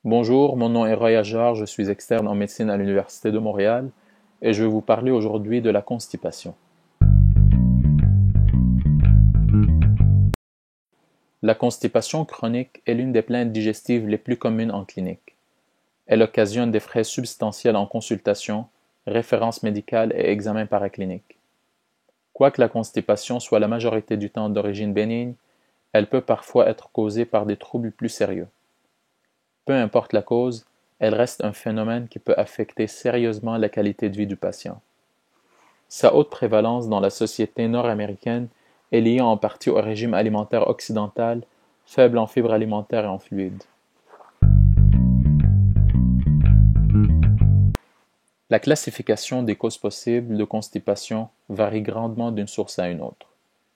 Bonjour, mon nom est Roy Ajar, je suis externe en médecine à l'Université de Montréal et je vais vous parler aujourd'hui de la constipation. La constipation chronique est l'une des plaintes digestives les plus communes en clinique. Elle occasionne des frais substantiels en consultation, références médicales et examens paracliniques. Quoique la constipation soit la majorité du temps d'origine bénigne, elle peut parfois être causée par des troubles plus sérieux. Peu importe la cause, elle reste un phénomène qui peut affecter sérieusement la qualité de vie du patient. Sa haute prévalence dans la société nord-américaine est liée en partie au régime alimentaire occidental, faible en fibres alimentaires et en fluides. La classification des causes possibles de constipation varie grandement d'une source à une autre,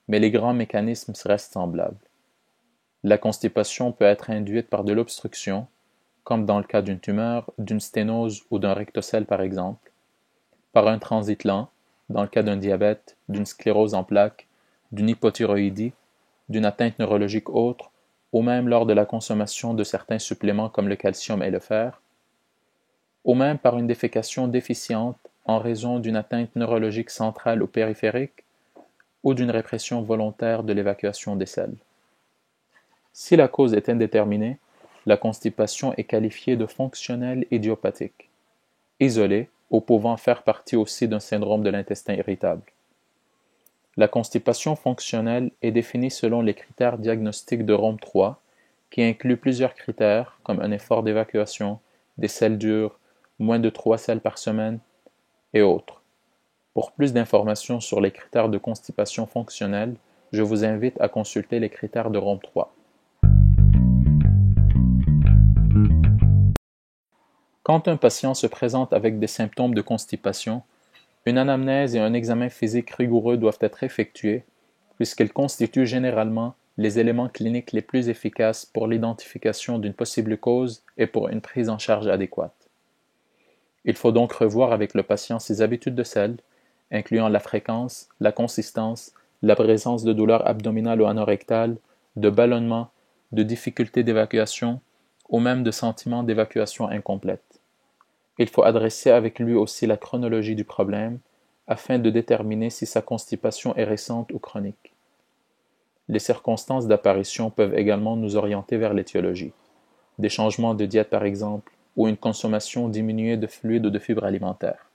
mais les grands mécanismes restent semblables. La constipation peut être induite par de l'obstruction, comme dans le cas d'une tumeur, d'une sténose ou d'un rectocèle par exemple, par un transit lent, dans le cas d'un diabète, d'une sclérose en plaques, d'une hypothyroïdie, d'une atteinte neurologique autre, ou même lors de la consommation de certains suppléments comme le calcium et le fer, ou même par une défécation déficiente en raison d'une atteinte neurologique centrale ou périphérique, ou d'une répression volontaire de l'évacuation des selles. Si la cause est indéterminée, la constipation est qualifiée de fonctionnelle idiopathique, isolée ou pouvant faire partie aussi d'un syndrome de l'intestin irritable. La constipation fonctionnelle est définie selon les critères diagnostiques de Rome 3, qui incluent plusieurs critères comme un effort d'évacuation, des selles dures, moins de 3 selles par semaine et autres. Pour plus d'informations sur les critères de constipation fonctionnelle, je vous invite à consulter les critères de Rome 3. Quand un patient se présente avec des symptômes de constipation, une anamnèse et un examen physique rigoureux doivent être effectués, puisqu'ils constituent généralement les éléments cliniques les plus efficaces pour l'identification d'une possible cause et pour une prise en charge adéquate. Il faut donc revoir avec le patient ses habitudes de selle, incluant la fréquence, la consistance, la présence de douleurs abdominales ou anorectales, de ballonnements, de difficultés d'évacuation ou même de sentiments d'évacuation incomplète. Il faut adresser avec lui aussi la chronologie du problème afin de déterminer si sa constipation est récente ou chronique. Les circonstances d'apparition peuvent également nous orienter vers l'étiologie, des changements de diète par exemple, ou une consommation diminuée de fluides ou de fibres alimentaires.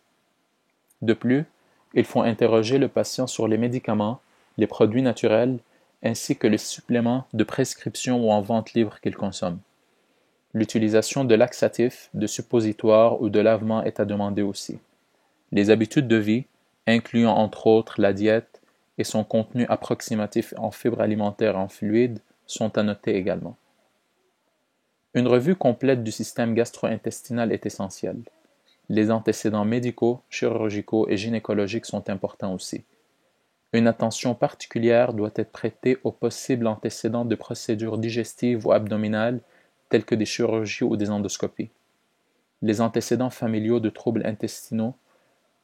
De plus, il faut interroger le patient sur les médicaments, les produits naturels, ainsi que les suppléments de prescription ou en vente libre qu'il consomme. L'utilisation de laxatifs, de suppositoires ou de lavements est à demander aussi. Les habitudes de vie, incluant entre autres la diète et son contenu approximatif en fibres alimentaires et en fluides, sont à noter également. Une revue complète du système gastro-intestinal est essentielle. Les antécédents médicaux, chirurgicaux et gynécologiques sont importants aussi. Une attention particulière doit être prêtée aux possibles antécédents de procédures digestives ou abdominales telles que des chirurgies ou des endoscopies. Les antécédents familiaux de troubles intestinaux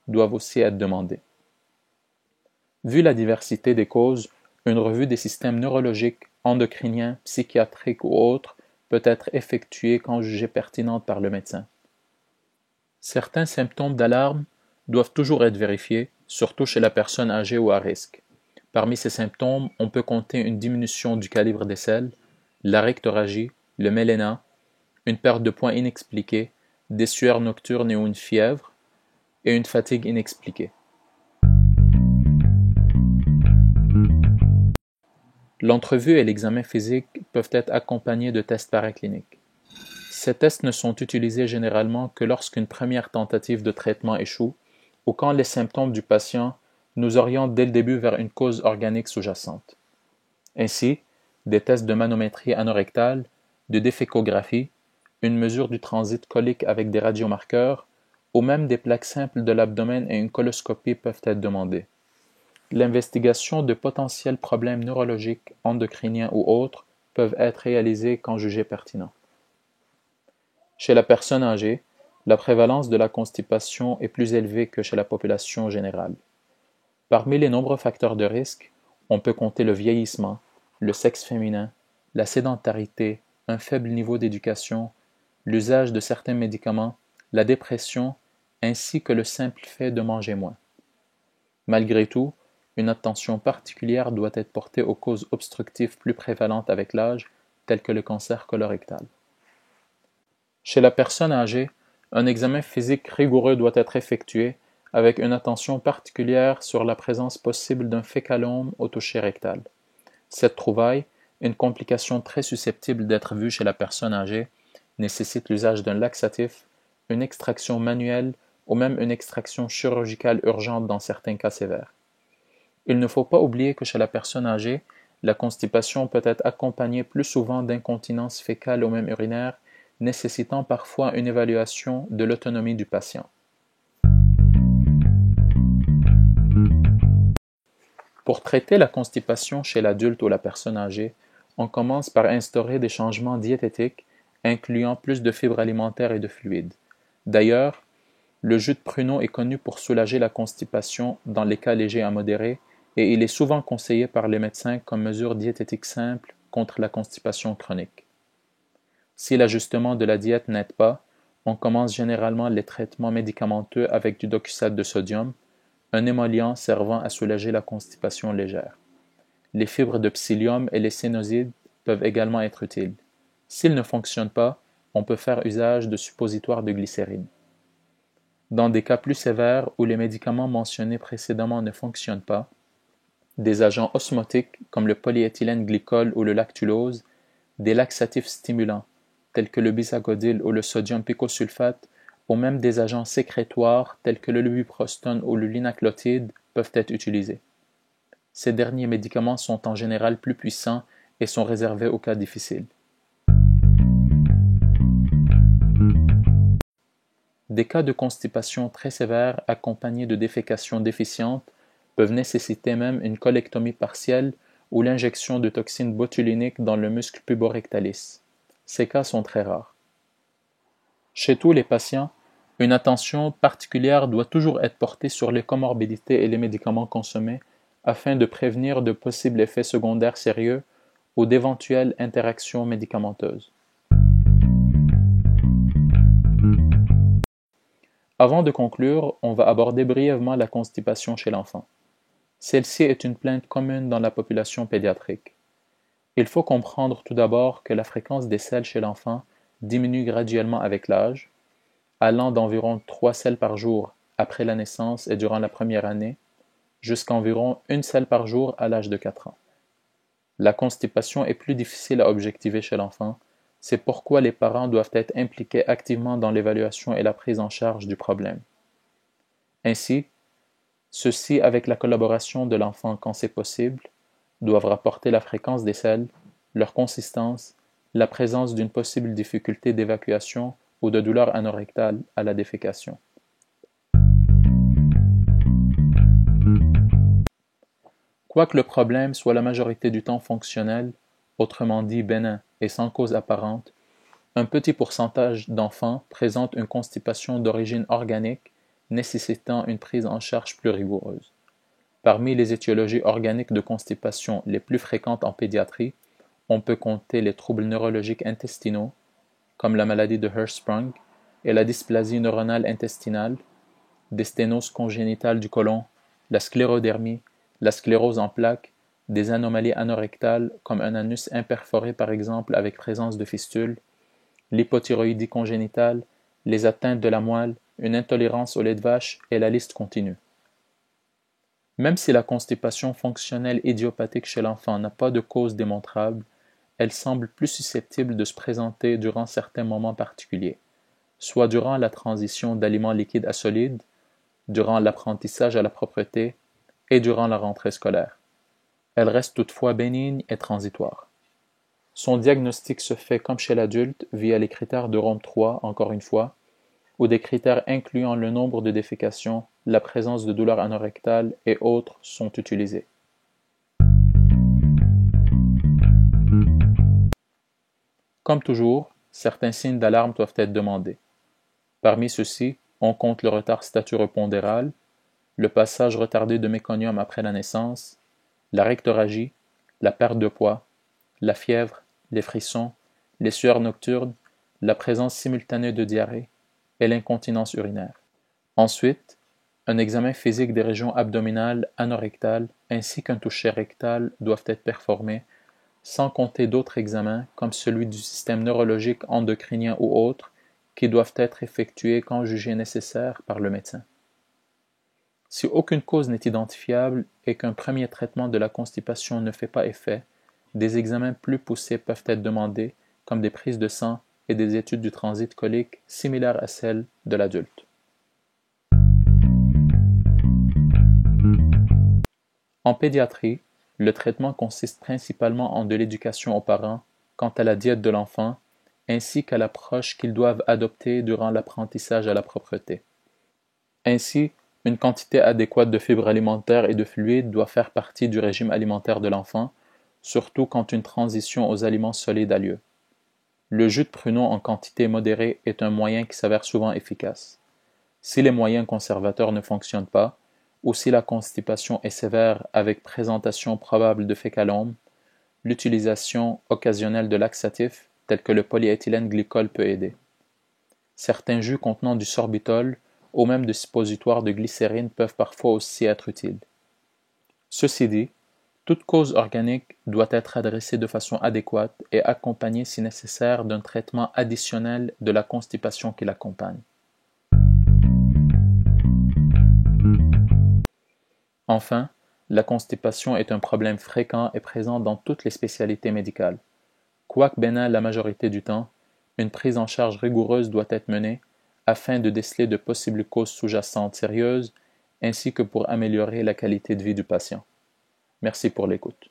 doivent aussi être demandés. Vu la diversité des causes, une revue des systèmes neurologiques, endocriniens, psychiatriques ou autres peut être effectuée quand jugée pertinente par le médecin. Certains symptômes d'alarme doivent toujours être vérifiés, surtout chez la personne âgée ou à risque. Parmi ces symptômes, on peut compter une diminution du calibre des selles, la rectorragie, le méléna, une perte de poids inexpliquée, des sueurs nocturnes et ou une fièvre, et une fatigue inexpliquée. L'entrevue et l'examen physique peuvent être accompagnés de tests paracliniques. Ces tests ne sont utilisés généralement que lorsqu'une première tentative de traitement échoue ou quand les symptômes du patient nous orientent dès le début vers une cause organique sous-jacente. Ainsi, des tests de manométrie anorectale, de défécographie, une mesure du transit colique avec des radiomarqueurs, ou même des plaques simples de l'abdomen et une coloscopie peuvent être demandés. L'investigation de potentiels problèmes neurologiques, endocriniens ou autres peuvent être réalisés quand jugés pertinents. Chez la personne âgée, la prévalence de la constipation est plus élevée que chez la population générale. Parmi les nombreux facteurs de risque, on peut compter le vieillissement, le sexe féminin, la sédentarité, un faible niveau d'éducation, l'usage de certains médicaments, la dépression, ainsi que le simple fait de manger moins. Malgré tout, une attention particulière doit être portée aux causes obstructives plus prévalentes avec l'âge, telles que le cancer colorectal. Chez la personne âgée, un examen physique rigoureux doit être effectué avec une attention particulière sur la présence possible d'un fécalome au toucher rectal. Cette trouvaille, une complication très susceptible d'être vue chez la personne âgée, nécessite l'usage d'un laxatif, une extraction manuelle ou même une extraction chirurgicale urgente dans certains cas sévères. Il ne faut pas oublier que chez la personne âgée, la constipation peut être accompagnée plus souvent d'incontinence fécale ou même urinaire, nécessitant parfois une évaluation de l'autonomie du patient. Pour traiter la constipation chez l'adulte ou la personne âgée, on commence par instaurer des changements diététiques incluant plus de fibres alimentaires et de fluides. D'ailleurs, le jus de pruneau est connu pour soulager la constipation dans les cas légers à modérés et il est souvent conseillé par les médecins comme mesure diététique simple contre la constipation chronique. Si l'ajustement de la diète n'aide pas, on commence généralement les traitements médicamenteux avec du doxate de sodium, un émollient servant à soulager la constipation légère. Les fibres de psyllium et les sénosides peuvent également être utiles. S'ils ne fonctionnent pas, on peut faire usage de suppositoires de glycérine. Dans des cas plus sévères où les médicaments mentionnés précédemment ne fonctionnent pas, des agents osmotiques comme le polyéthylène glycol ou le lactulose, des laxatifs stimulants tels que le bisagodil ou le sodium picosulfate, ou même des agents sécrétoires tels que le lubiprostone ou le linaclotide peuvent être utilisés. Ces derniers médicaments sont en général plus puissants et sont réservés aux cas difficiles. Des cas de constipation très sévères accompagnés de défécation déficiente peuvent nécessiter même une colectomie partielle ou l'injection de toxines botuliniques dans le muscle puborectalis. Ces cas sont très rares. Chez tous les patients, une attention particulière doit toujours être portée sur les comorbidités et les médicaments consommés afin de prévenir de possibles effets secondaires sérieux ou d'éventuelles interactions médicamenteuses. Avant de conclure, on va aborder brièvement la constipation chez l'enfant. Celle-ci est une plainte commune dans la population pédiatrique. Il faut comprendre tout d'abord que la fréquence des selles chez l'enfant diminue graduellement avec l'âge, allant d'environ 3 selles par jour après la naissance et durant la première année, jusqu'à environ 1 selle par jour à l'âge de 4 ans. La constipation est plus difficile à objectiver chez l'enfant, c'est pourquoi les parents doivent être impliqués activement dans l'évaluation et la prise en charge du problème. Ainsi, ceux-ci, avec la collaboration de l'enfant quand c'est possible, doivent rapporter la fréquence des selles, leur consistance, la présence d'une possible difficulté d'évacuation ou de douleur anorectale à la défécation. Quoique le problème soit la majorité du temps fonctionnel, autrement dit bénin et sans cause apparente, un petit pourcentage d'enfants présentent une constipation d'origine organique nécessitant une prise en charge plus rigoureuse. Parmi les étiologies organiques de constipation les plus fréquentes en pédiatrie, on peut compter les troubles neurologiques intestinaux, comme la maladie de Hirschsprung et la dysplasie neuronale intestinale, des sténoses congénitales du côlon, la sclérodermie, la sclérose en plaques, des anomalies anorectales comme un anus imperforé par exemple avec présence de fistules, l'hypothyroïdie congénitale, les atteintes de la moelle, une intolérance au lait de vache et la liste continue. Même si la constipation fonctionnelle idiopathique chez l'enfant n'a pas de cause démontrable, elle semble plus susceptible de se présenter durant certains moments particuliers, soit durant la transition d'aliments liquides à solides, durant l'apprentissage à la propreté et durant la rentrée scolaire. Elle reste toutefois bénigne et transitoire. Son diagnostic se fait comme chez l'adulte via les critères de Rome 3, encore une fois, ou des critères incluant le nombre de défécations, la présence de douleurs anorectales et autres sont utilisés. Comme toujours, certains signes d'alarme doivent être demandés. Parmi ceux-ci, on compte le retard staturo-pondéral, le passage retardé de méconium après la naissance, la rectorragie, la perte de poids, la fièvre, les frissons, les sueurs nocturnes, la présence simultanée de diarrhée et l'incontinence urinaire. Ensuite, un examen physique des régions abdominales, anorectales ainsi qu'un toucher rectal doivent être performés, sans compter d'autres examens comme celui du système neurologique, endocrinien ou autres, qui doivent être effectués quand jugés nécessaires par le médecin. Si aucune cause n'est identifiable et qu'un premier traitement de la constipation ne fait pas effet, des examens plus poussés peuvent être demandés, comme des prises de sang et des études du transit colique similaires à celles de l'adulte. En pédiatrie, le traitement consiste principalement en de l'éducation aux parents quant à la diète de l'enfant, ainsi qu'à l'approche qu'ils doivent adopter durant l'apprentissage à la propreté. Ainsi, une quantité adéquate de fibres alimentaires et de fluides doit faire partie du régime alimentaire de l'enfant, surtout quand une transition aux aliments solides a lieu. Le jus de pruneau en quantité modérée est un moyen qui s'avère souvent efficace. Si les moyens conservateurs ne fonctionnent pas, ou si la constipation est sévère avec présentation probable de fécalome, l'utilisation occasionnelle de laxatifs tels que le polyéthylène glycol peut aider. Certains jus contenant du sorbitol ou même de suppositoires de glycérine peuvent parfois aussi être utiles. Ceci dit, toute cause organique doit être adressée de façon adéquate et accompagnée si nécessaire d'un traitement additionnel de la constipation qui l'accompagne. Enfin, la constipation est un problème fréquent et présent dans toutes les spécialités médicales. Quoique bénin la majorité du temps, une prise en charge rigoureuse doit être menée afin de déceler de possibles causes sous-jacentes sérieuses ainsi que pour améliorer la qualité de vie du patient. Merci pour l'écoute.